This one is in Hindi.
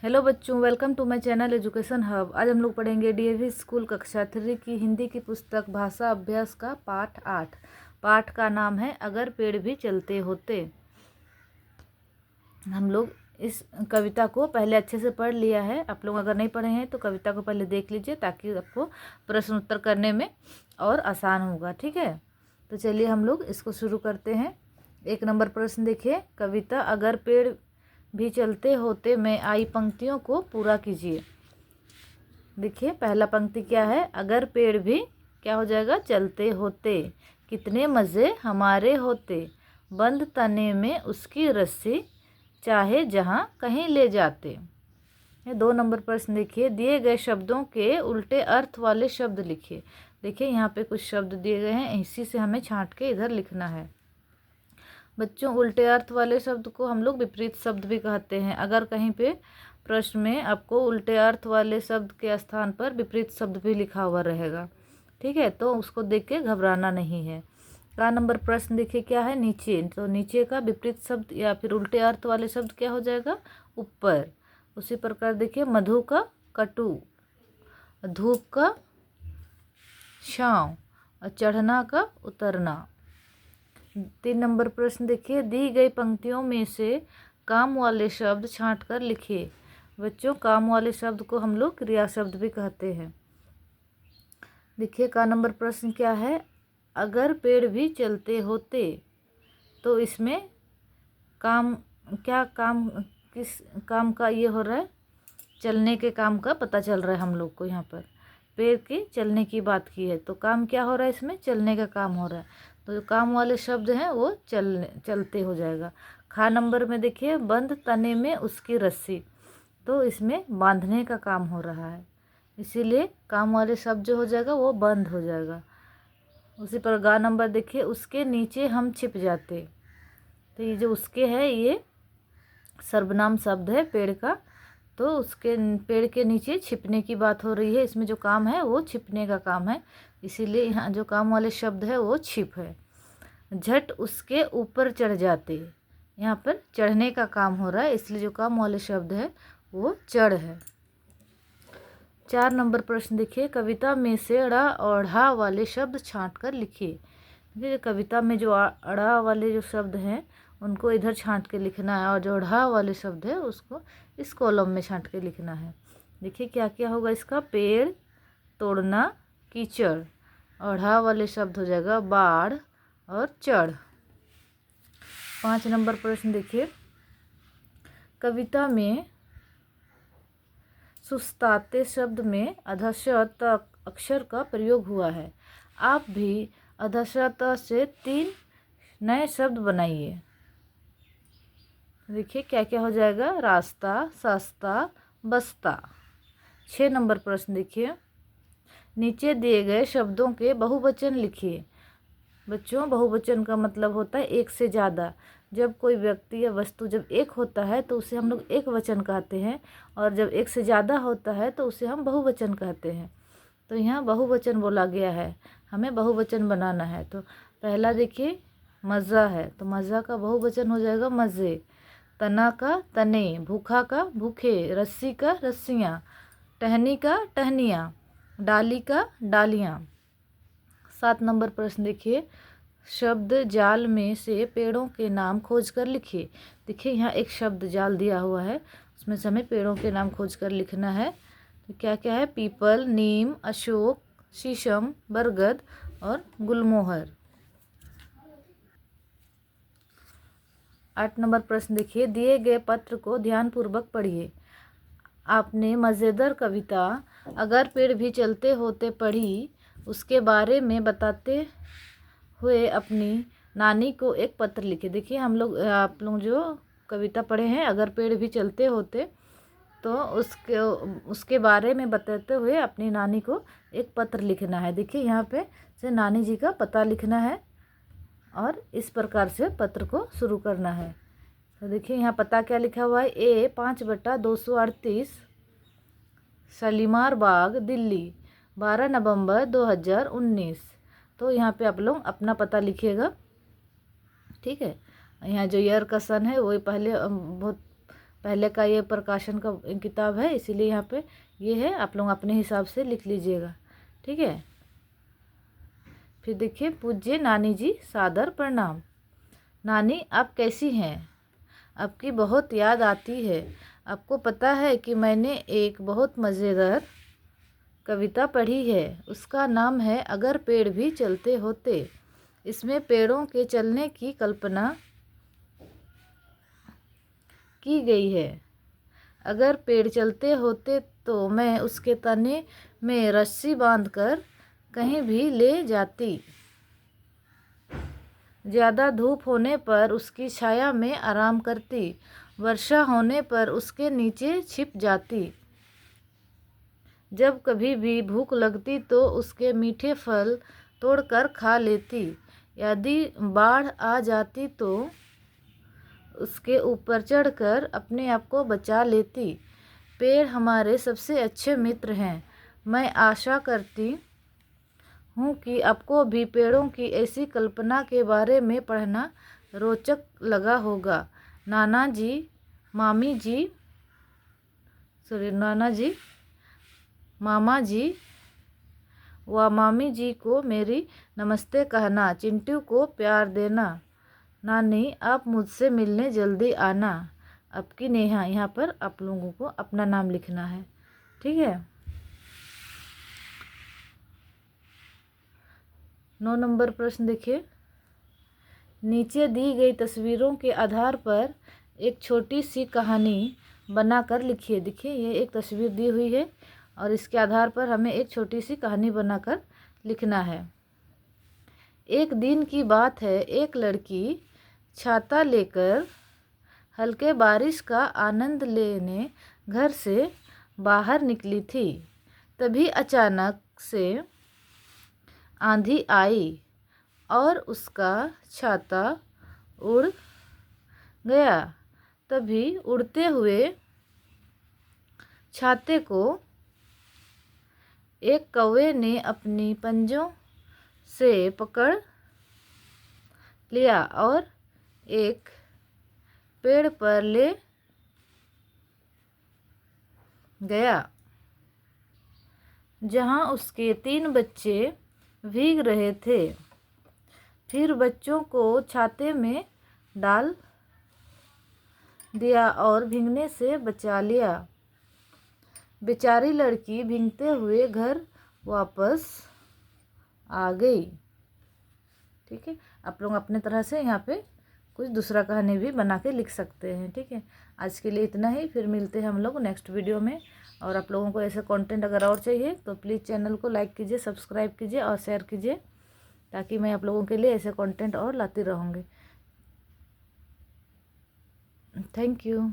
हेलो बच्चों, welcome to my channel education hub. आज हम लोग पढ़ेंगे डीएवी स्कूल कक्षा 3 की हिंदी की पुस्तक भाषा अभ्यास का पाठ 8। पाठ का नाम है अगर पेड़ भी चलते होते। हम लोग इस कविता को पहले अच्छे से पढ़ लिया है। आप लोग अगर नहीं पढ़े हैं तो कविता को पहले देख लीजिए ताकि आपको प्रश्न उत्तर करने में और आसान होगा। ठीक है, तो चलिए हम लोग इसको शुरू करते हैं। 1 नंबर प्रश्न देखिए, कविता अगर पेड़ भी चलते होते में आई पंक्तियों को पूरा कीजिए। देखिए पहला पंक्ति क्या है, अगर पेड़ भी क्या हो जाएगा, चलते होते, कितने मज़े हमारे होते, बंद तने में उसकी रस्सी, चाहे जहाँ कहीं ले जाते। ये 2 नंबर प्रश्न देखिए, दिए गए शब्दों के उल्टे अर्थ वाले शब्द लिखिए। देखिए यहाँ पे कुछ शब्द दिए गए हैं, इसी से हमें छांट के इधर लिखना है। बच्चों, उल्टे अर्थ वाले शब्द को हम लोग विपरीत शब्द भी कहते हैं। अगर कहीं पे प्रश्न में आपको उल्टे अर्थ वाले शब्द के स्थान पर विपरीत शब्द भी लिखा हुआ रहेगा, ठीक है, तो उसको देख के घबराना नहीं है। का नंबर प्रश्न देखिए क्या है, नीचे, तो नीचे का विपरीत शब्द या फिर उल्टे अर्थ वाले शब्द क्या हो जाएगा, ऊपर। उसी प्रकार देखिए, मधु का कटु, धूप का छाँव और चढ़ना का उतरना। 3 नंबर प्रश्न देखिए, दी गई पंक्तियों में से काम वाले शब्द छांट कर लिखिए। बच्चों, काम वाले शब्द को हम लोग क्रिया शब्द भी कहते हैं। देखिए का नंबर प्रश्न क्या है, अगर पेड़ भी चलते होते, तो इसमें काम क्या, काम किस काम का ये हो रहा है, चलने के काम का पता चल रहा है हम लोग को। यहाँ पर पेड़ के चलने की बात की है, तो काम क्या हो रहा है, इसमें चलने का काम हो रहा है, तो जो काम वाले शब्द हैं वो चलते हो जाएगा। खा नंबर में देखिए, बंद तने में उसकी रस्सी, तो इसमें बांधने का काम हो रहा है, इसीलिए काम वाले शब्द जो हो जाएगा वो बंद हो जाएगा। उसी पर गा नंबर देखिए, उसके नीचे हम छिप जाते, तो ये जो उसके है ये सर्वनाम शब्द है पेड़ का, तो उसके पेड़ के नीचे छिपने की बात हो रही है। इसमें जो काम है वो छिपने का काम है, इसीलिए यहाँ जो काम वाले शब्द है वो छिप है। झट उसके ऊपर चढ़ जाते, यहाँ पर चढ़ने का काम हो रहा है, इसलिए जो काम वाले शब्द है वो चढ़ है। 4 नंबर प्रश्न देखिए, कविता में से अड़ा और ढ़ा वाले शब्द छांट कर लिखिए। देखिए कविता में जो अड़ा वाले जो शब्द हैं उनको इधर छांट के लिखना है, और जो ढ़ा वाले शब्द है उसको इस कॉलम में छांट के लिखना है। देखिए क्या क्या होगा इसका, पेड़, तोड़ना, कीचड़, और ढ़ा वाले शब्द हो जाएगा बाढ़ और चढ़। 5 नंबर प्रश्न देखिए, कविता में सुस्ताते शब्द में अधश्च त अक्षर का प्रयोग हुआ है। आप भी अधश्च त से 3 नए शब्द बनाइए। देखिए क्या क्या हो जाएगा, रास्ता, सस्ता, बस्ता। 6 नंबर प्रश्न देखिए, नीचे दिए गए शब्दों के बहुवचन लिखिए। बच्चों, बहुवचन का मतलब होता है एक से ज़्यादा। जब कोई व्यक्ति या वस्तु जब एक होता है तो उसे हम लोग एक वचन कहते हैं, और जब एक से ज़्यादा होता है तो उसे हम बहुवचन कहते हैं। तो यहाँ बहुवचन बोला गया है, हमें बहुवचन बनाना है। तो पहला देखिए मज़ा है, तो मज़ा का बहुवचन हो जाएगा मज़े। तना का तने, भूखा का भूखे, रस्सी का रस्सियाँ, टहनी का टहनियाँ, डाली का डालियाँ। 7 नंबर प्रश्न देखिए, शब्द जाल में से पेड़ों के नाम खोज कर लिखिए। देखिए यहाँ एक शब्द जाल दिया हुआ है, उसमें से हमें पेड़ों के नाम खोज कर लिखना है। तो क्या क्या है, पीपल, नीम, अशोक, शीशम, बरगद और गुलमोहर। 8 नंबर प्रश्न देखिए, दिए गए पत्र को ध्यानपूर्वक पढ़िए। आपने मज़ेदार कविता अगर पेड़ भी चलते होते पढ़ी, उसके बारे में बताते हुए अपनी नानी को एक पत्र लिखे। देखिए हम लोग, आप लोग जो कविता पढ़े हैं अगर पेड़ भी चलते होते, तो उसके बारे में बताते हुए अपनी नानी को एक पत्र लिखना है। देखिए यहाँ पे से नानी जी का पता लिखना है और इस प्रकार से पत्र को शुरू करना है। तो देखिए यहाँ पता क्या लिखा हुआ है, A 5/238 शालीमार बाग, दिल्ली, 12 नवंबर 2019। तो यहाँ पे आप लोग अपना पता लिखिएगा, ठीक है। यहाँ जो ईयर का सन है वो पहले बहुत पहले का ये प्रकाशन का किताब है, इसीलिए यहाँ पे ये है, आप लोग अपने हिसाब से लिख लीजिएगा, ठीक है। फिर देखिए, पूज्य नानी जी सादर प्रणाम। नानी आप कैसी हैं? आपकी बहुत याद आती है। आपको पता है कि मैंने एक बहुत मज़ेदार कविता पढ़ी है, उसका नाम है अगर पेड़ भी चलते होते। इसमें पेड़ों के चलने की कल्पना की गई है। अगर पेड़ चलते होते तो मैं उसके तने में रस्सी बांधकर कहीं भी ले जाती। ज़्यादा धूप होने पर उसकी छाया में आराम करती, वर्षा होने पर उसके नीचे छिप जाती। जब कभी भी भूख लगती तो उसके मीठे फल तोड़कर खा लेती। यदि बाढ़ आ जाती तो उसके ऊपर चढ़कर अपने आप को बचा लेती। पेड़ हमारे सबसे अच्छे मित्र हैं। मैं आशा करती हूँ कि आपको भी पेड़ों की ऐसी कल्पना के बारे में पढ़ना रोचक लगा होगा। नाना जी, मामी जी, नाना जी, मामा जी व मामी जी को मेरी नमस्ते कहना। चिंटू को प्यार देना। नानी आप मुझसे मिलने जल्दी आना। आपकी नेहा। यहाँ पर आप लोगों को अपना नाम लिखना है, ठीक है। 9 नंबर प्रश्न देखिए, नीचे दी गई तस्वीरों के आधार पर एक छोटी सी कहानी बनाकर लिखिए। देखिए, ये एक तस्वीर दी हुई है और इसके आधार पर हमें एक छोटी सी कहानी बनाकर लिखना है। एक दिन की बात है, एक लड़की छाता लेकर हल्के बारिश का आनंद लेने घर से बाहर निकली थी। तभी अचानक से आंधी आई और उसका छाता उड़ गया। तभी उड़ते हुए छाते को एक कौवे ने अपनी पंजों से पकड़ लिया और एक पेड़ पर ले गया, जहां उसके 3 बच्चे भीग रहे थे। फिर बच्चों को छाते में डाल दिया और भीगने से बचा लिया। बेचारी लड़की भीगते हुए घर वापस आ गई, ठीक है। आप लोग अपने तरह से यहाँ पे कुछ दूसरा कहानी भी बना के लिख सकते हैं, ठीक है। आज के लिए इतना ही, फिर मिलते हैं हम लोग नेक्स्ट वीडियो में। और आप लोगों को ऐसे कंटेंट अगर और चाहिए तो प्लीज़ चैनल को लाइक कीजिए, सब्सक्राइब कीजिए और शेयर कीजिए, ताकि मैं आप लोगों के लिए ऐसे कंटेंट और लाती रहूँगी। Thank you.